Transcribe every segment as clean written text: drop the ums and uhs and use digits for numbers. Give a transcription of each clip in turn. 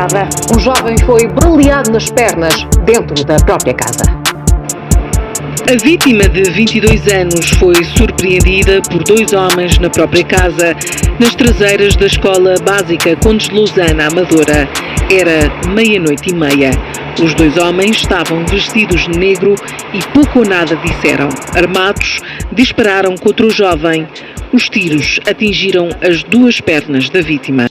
Estrada, um jovem foi baleado nas pernas dentro da própria casa. A vítima de 22 anos foi surpreendida por dois homens na própria casa, nas traseiras da Escola Básica Condes de Lousana, Amadora. Era 00:30. Os dois homens estavam vestidos de negro e pouco ou nada disseram. Armados, dispararam contra o jovem. Os tiros atingiram as duas pernas da vítima.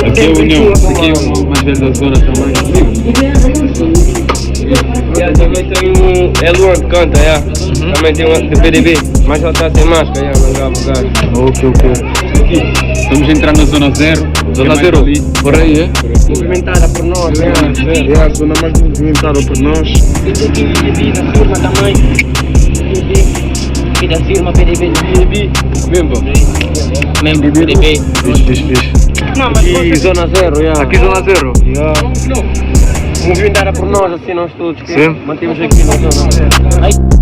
Aqui é a União, aqui é o mais velho da zona também. Também tem um. É Luan que canta, também tem um do PDB, mas ele está sem máscara, não grava o gajo. Ok. Estamos a entrar na zona 0. Zona 0 ali. Por aí, é? Movimentada por nós, É a zona mais movimentada por nós. Tem aqui PDB da firma também. PDB da firma, PDB do PDB. Mesmo PDB. Fixe. Não, mas aqui zona 0, Aqui zona 0? Movimentada por nós, assim nós todos. Sim. Mantemos aqui na zona 0.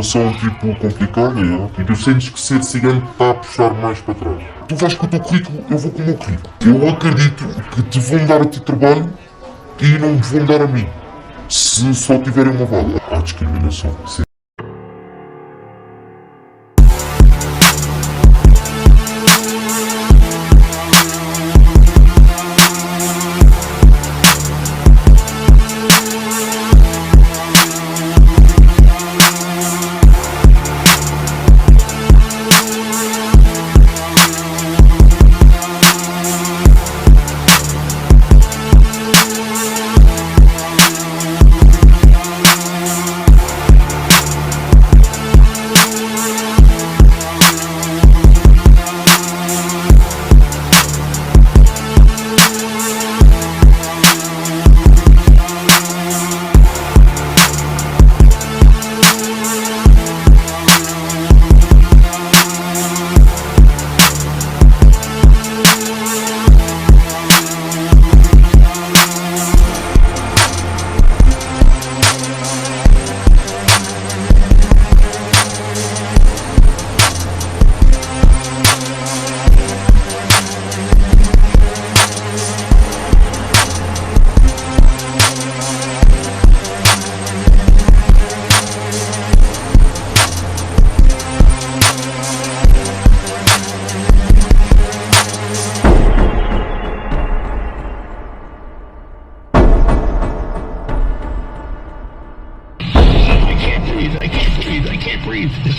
Situação tipo complicada, e tu sentes que ser cigano está a puxar mais para trás. Tu vais com o teu currículo, eu vou com o meu currículo. Eu acredito que te vão dar a ti trabalho e não te vão dar a mim. Se só tiverem uma vaga, há discriminação. Sim. breathe.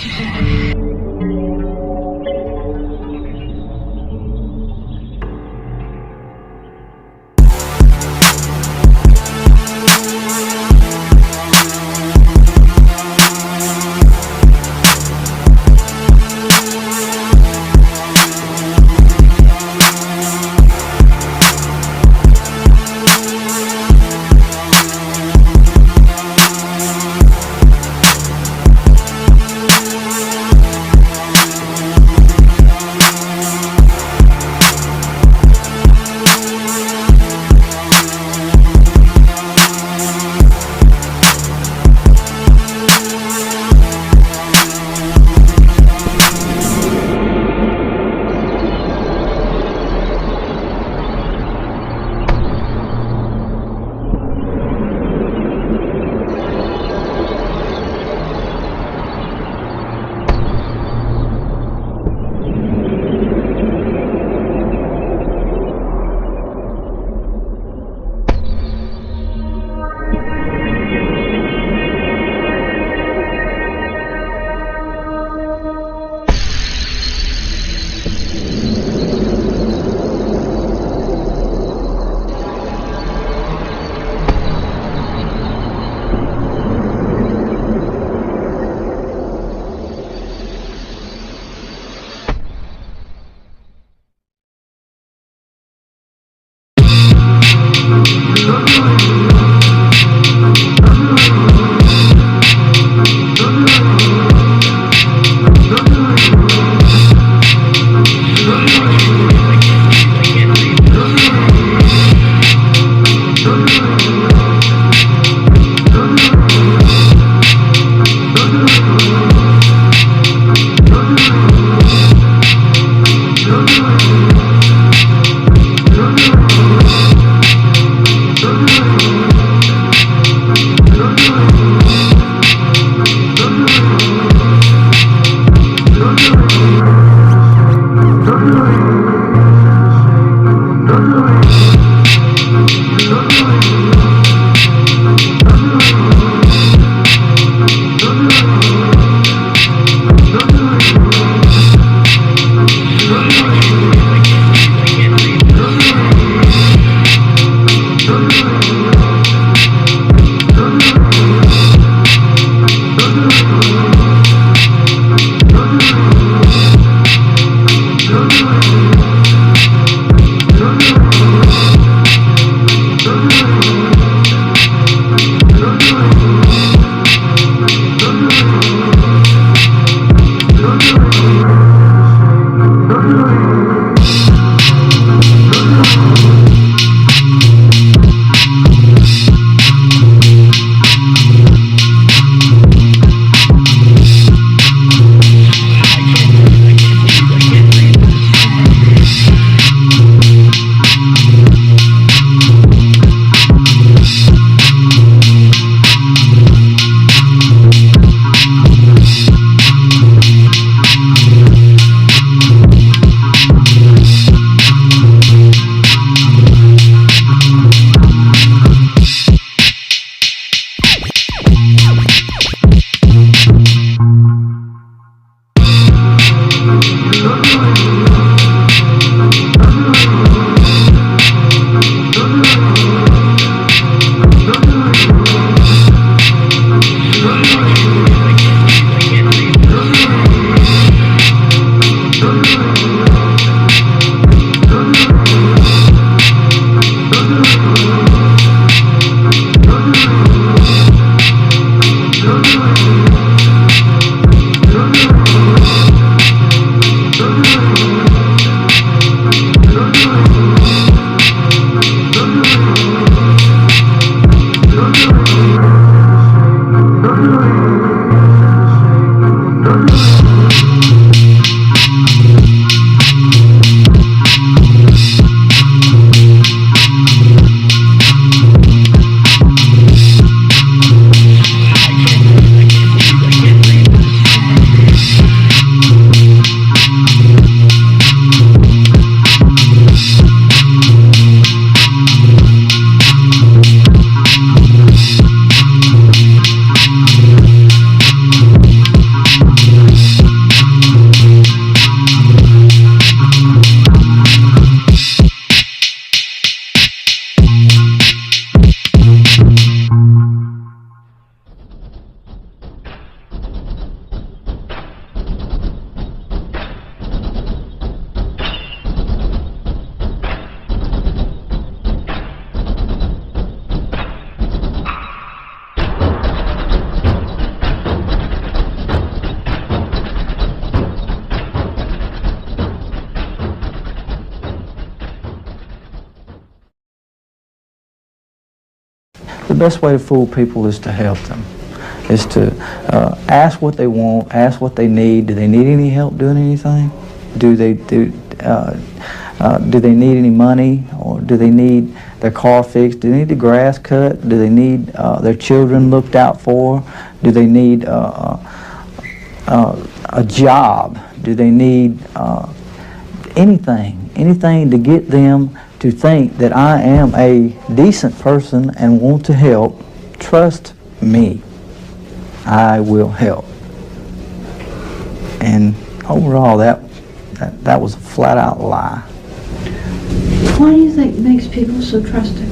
the best way to fool people is to help them, is to ask what they want, ask what they need. Do they need any help doing anything? Do they need any money, or do they need their car fixed? Do they need the grass cut? Do they need their children looked out for? Do they need a job? Do they need anything to get them to think that I am a decent person and want to help? Trust me, I will help. And overall, that was a flat-out lie. Why do you think makes people so trusting?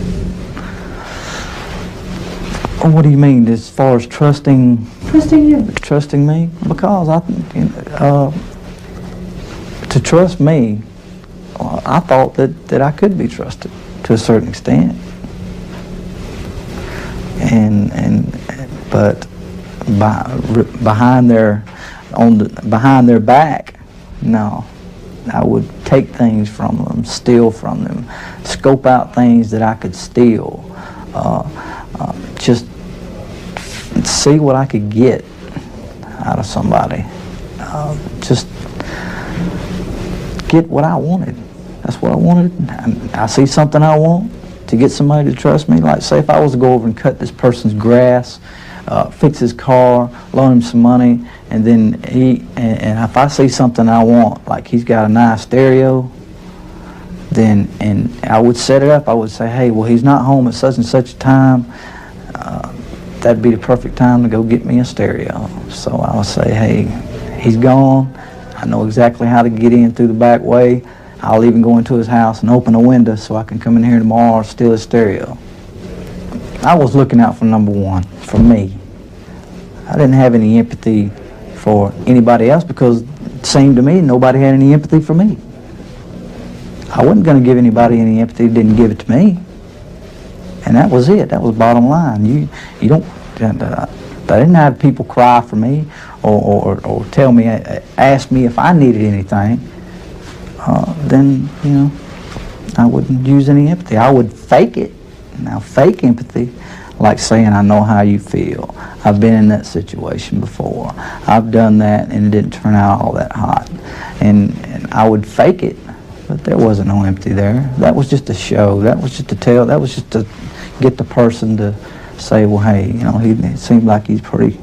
What do you mean, as far as trusting? Trusting you. Trusting me? Because to trust me, I thought that I could be trusted to a certain extent. But behind their back, no. I would take things from them, steal from them, scope out things that I could steal, just see what I could get out of somebody, just get what I wanted. That's what I wanted. I see something I want, to get somebody to trust me. Like, say if I was to go over and cut this person's grass, fix his car, loan him some money, and then and if I see something I want, like he's got a nice stereo, and I would set it up. I would say, hey, well, he's not home at such and such a time. That'd be the perfect time to go get me a stereo. So I would say, hey, he's gone. I know exactly how to get in through the back way. I'll even go into his house and open a window so I can come in here tomorrow and steal his stereo. I was looking out for number one, for me. I didn't have any empathy for anybody else because it seemed to me nobody had any empathy for me. I wasn't going to give anybody any empathy that didn't give it to me. And that was it. That was bottom line. You don't, I didn't have people cry for me or tell me, ask me if I needed anything. Then, you know, I wouldn't use any empathy. I would fake it. Now, fake empathy, like saying, I know how you feel. I've been in that situation before. I've done that, and it didn't turn out all that hot. And I would fake it, but there wasn't no empathy there. That was just a show. That was just to tell. That was just to get the person to say, well, hey, you know, it seems like he's pretty.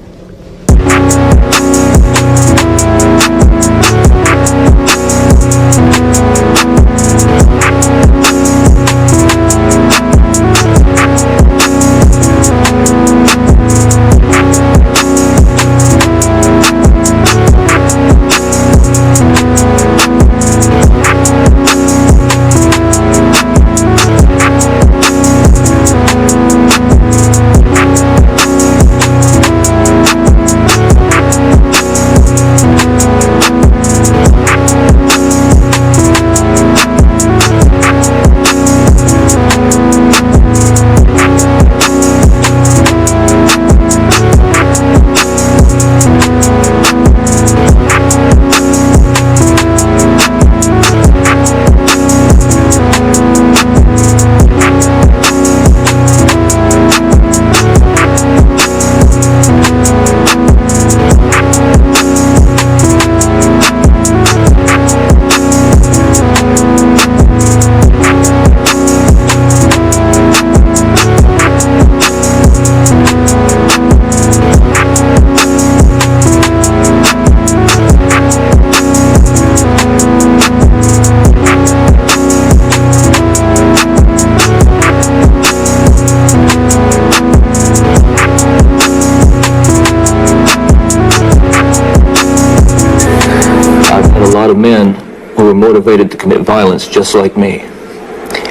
Of men who were motivated to commit violence just like me.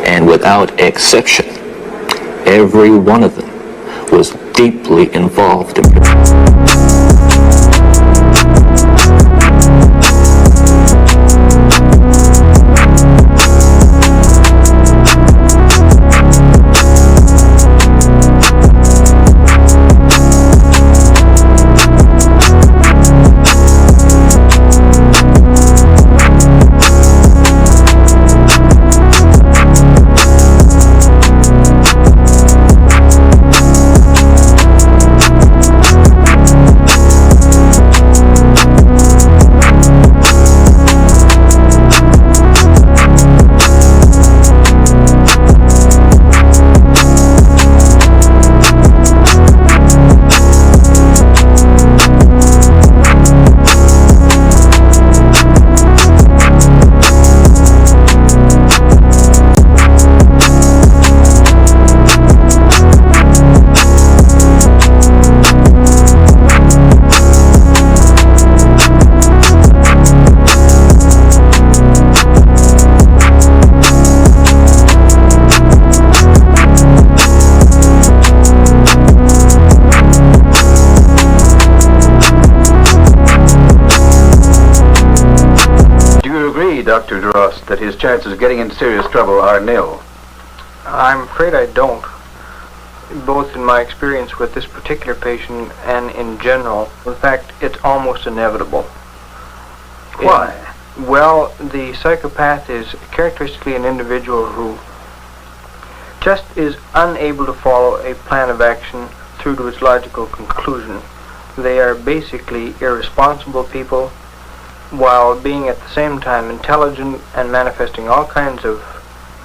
And without exception, every one of them was deeply involved in that his chances of getting into serious trouble are nil? I'm afraid I don't. Both in my experience with this particular patient and in general. In fact, it's almost inevitable. Why? Well, the psychopath is characteristically an individual who just is unable to follow a plan of action through to its logical conclusion. They are basically irresponsible people, while being at the same time intelligent and manifesting all kinds of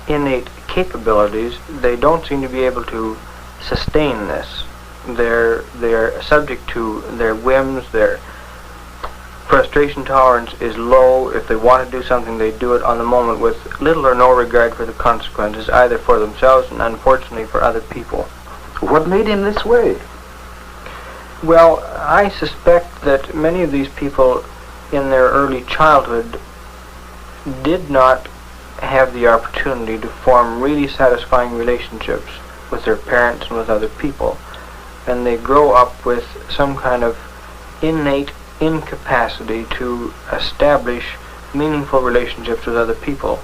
innate capabilities. They don't seem to be able to sustain this. They're subject to their whims. Their frustration tolerance is low. If they want to do something, they do it on the moment with little or no regard for the consequences, either for themselves and unfortunately for other people. What made him this way? Well, I suspect that many of these people in their early childhood did not have the opportunity to form really satisfying relationships with their parents and with other people. And they grow up with some kind of innate incapacity to establish meaningful relationships with other people.